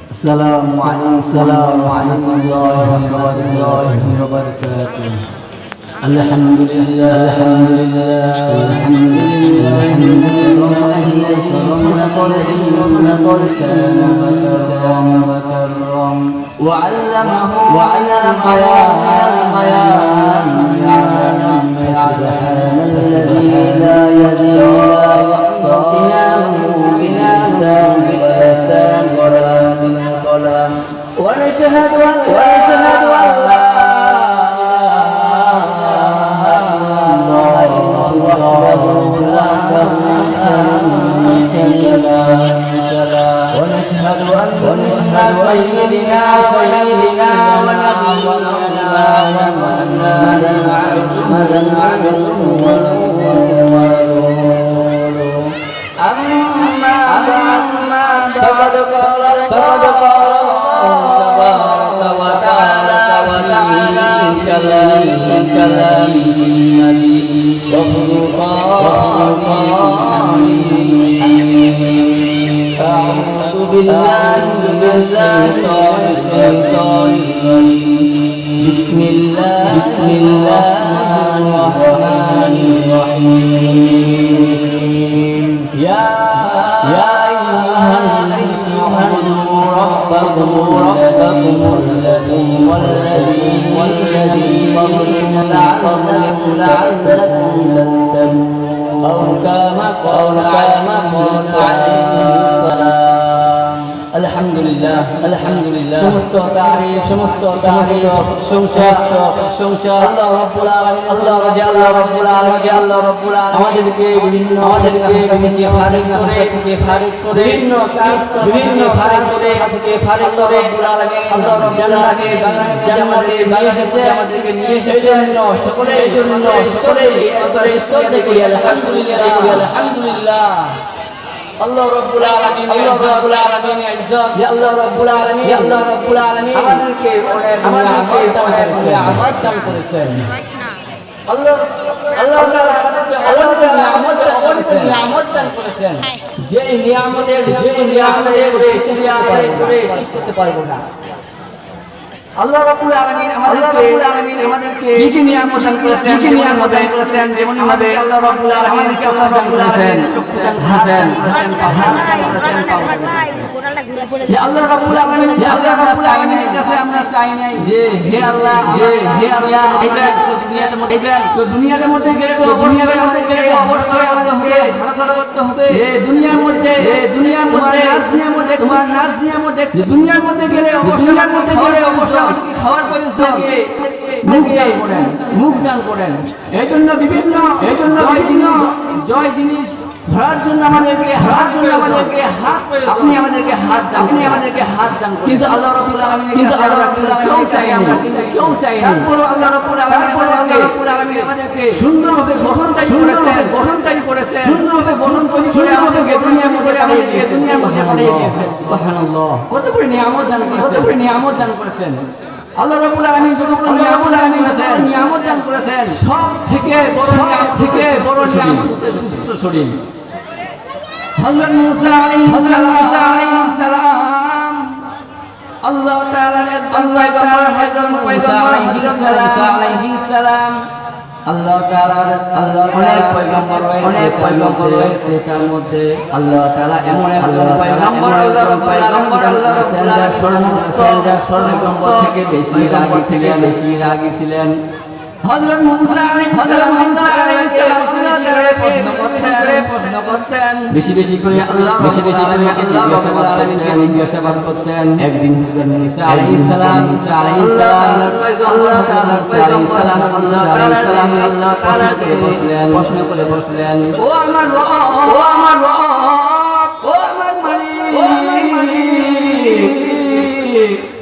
السلام عليكم ورحمة الله وبركاته. الحمد لله الحمد لله لقد سان وكرم وعلمه البيان سبحان الذي لا يحصى بلسان ولا بالقلم ونشهد أن لا ونشهد أن سيدنا ونبينا محمدا عبده ورسوله. أما فقد قال تبارك وتعالى في كلامه أعوذ بالله من الشيطان الرجيم. بسم الله الرحمن الرحيم. يا أيها الناس اعبدوا ربكم الذي خلقكم لعلكم تهتدون أو كما قال عليه السلام. الحمد لله সমস্ত তারিফ প্রশংসা আল্লাহ রাব্বুল আলামিন আল্লাহ রাব্বুল আলামিন আমাদেরকে বিভিন্ন ফারিক করে বিভিন্ন কাজ বিভিন্ন ফারিক করে আল্লাহ রাব্বুল আলামিন আল্লাহ জান্নাতে আমাদেরকে নিয়ে এসেছেন। সকলের জন্য অন্তরে স্তোত্র করি আলহামদুলিল্লাহ। আল্লাহ রাব্বুল আলামিন ইজ্জত যে আল্লাহ রাব্বুল আলামিন আমাদেরকে অনেক নিয়ামত দান করেছেন। আল্লাহ আমাদেরকে নিয়ামত দান করেছেন, যে নিয়ামতের শেষ করতে পারবো না। আল্লাহ রাব্বুল আলামিন আমাদেরকে কি নিয়ামত দান করেছেন যেমন ভাবে আল্লাহ রাব্বুল আলামিন দান করেছেন যে আল্লাহ রাব্বুল আলামিনের কাছে আমরা চাই নাই যে হে আল্লাহ এটা দুনিয়ার মধ্যে গেলে অবশ্যই আমাদেরকে ভালো করতে হবে। দুনিয়ার মধ্যে তোমার নাজ নিয়ামত দুনিয়ার মধ্যে গেলে অবশ্যই খাওয়ার পরিস্থিতি মুখ দান করেন। এই জন্য বিভিন্ন জয় জিনিস ধরার জন্য আমাদেরকে আপনি আমাদেরকে হাত দান করেন। কিন্তু আল্লাহ রাব্বুল আলামিন কেউ চাই না। তারপর আল্লাহ রাব্বুল আলামিন আমাদেরকে সুন্দরভাবে গঠনকারী করেছেন, সুন্দরভাবে গঠন করে আমাদেরকে দুনিয়ার মধ্যে পাঠিয়ে দিয়েছেন। সুবহানাল্লাহ, কত বড় নিয়ামত দান করেছেন আল্লাহ রাব্বুল আলামিন। যতগুলো নিয়ামত দান করেছেন সব থেকে বড় নিয়ামত হচ্ছে সুস্থ শরীর। হযরত মুসা আলাইহিস সালাম আল্লাহ তাআলার আল্লাহ তাআলার অনেক পয়গম্বর রয়েছে, তার মধ্যে আল্লাহ তাআলা এমন একজন পয়গম্বর পয়গম্বর থেকে বেশি রাগী ছিলেন। হযরত মুসা প্রশ্ন করতেন, বেশি করে আল্লাহ জিজ্ঞাসাবাদ করতেন। একদিন মুসা আলাইহিস সালাম আল্লাহ তাআলার প্রশ্ন করে বসলেন, ও আমার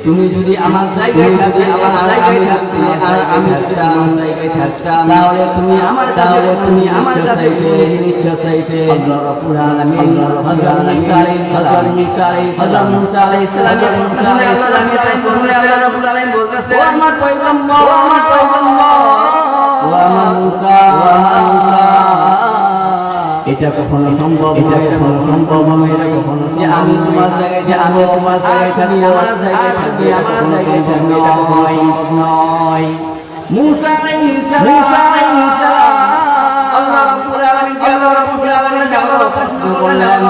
তুমি যদি আমার জায়গায় থাকতে আর আমি যদি আমার জায়গায় থাকতাম, তাহলে তুমি আমার কাছে জিনিসটা চাইতে। আল্লাহ রাব্বুল আলামিন হযরত মুসা আলাইহিস সালাম বলতেছে, ও আমার পয়গম্বর, ও আমার মুসা, এটা কখনো সম্ভব নয়, যে আমি তোমার জায়গায় থাকি আমার জায়গায় থাকি আমার জায়গায় থাকি নয় মুসা আলাইহিস সালাম আল্লাহ রাব্বুল আলামিন প্রশ্ন করলেন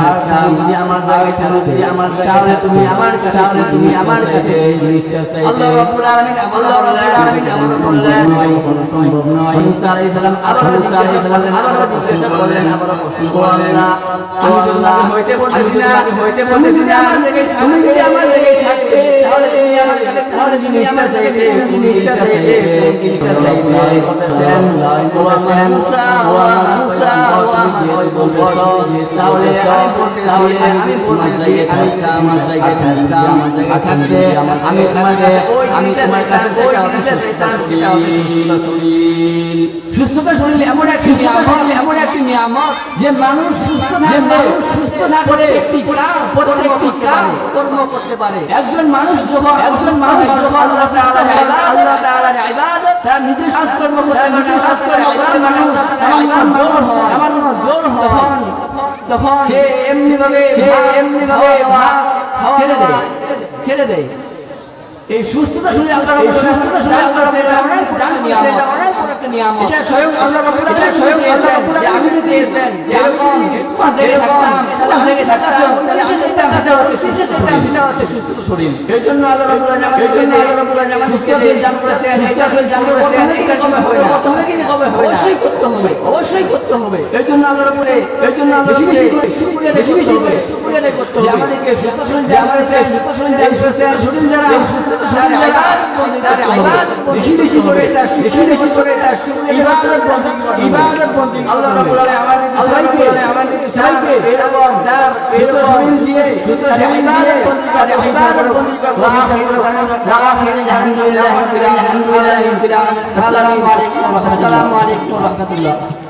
থাকতাম যদি আমার জায়গায় থাকতে তাহলে তুমি আমার কাছে জিনিসটা চাইতে আল্লাহ রাব্বুল আলামিন আমার বললেন কোনো সম্ভব নয় মুসা আলাইহিস সালাম আবার জিজ্ঞাসা করলেন আবার প্রশ্ন করলেন আমি তো তোমাকে হইতে বলতেছি না তুমি যদি আমার জায়গায় থাকতে তাহলে তুমি আমার কাছে জিনিসটা চাইতে মুসা তাহলে আমি আমার জায়গায় থাকতে আমি তোমার কাছে সুস্থতা শরীর এমন একটি নিয়ামত যে মানুষ সুস্থ থাকলে প্রত্যেকটি কাজ কর্ম করতে পারে একজন মানুষ যখন আল্লাহ তাআলার ইবাদত তার নিজের কাজকর্ম করতে আমার জোর হয় তখন সে এমনি ভাবে ছেড়ে দেয় এই সুস্থতা শরীর আল্লাহ নিয়ামত এটা স্বয়ং আল্লাহ আমি যদি চেয়েছেন যে আমি থাকতাম সেটা হচ্ছে সুস্থতা শরীর এই জন্য আল্লাহ রাব্বুল আলামিন সুস্থ শরীর দান করেছেন প্রথমে কি কবে অবশ্যই করতে হবে এই জন্য আল্লাহ রাব্বুল বেশি শুকরিয়া করতে হবে আমাদেরকে সুস্থ শরীর দান করেছেন শরীর দ্বারা বেশি করে তার ইবাদত বন্দেগী আল্লাহ রাব্বুল আলামিন আমাদেরকে সবাইকে এরকম তার শরীর দিয়ে ইবাদত বন্দেগী করব আলহামদুলিল্লাহ আসসালামু আলাইকুম ওয়া রাহমাতুল্লাহ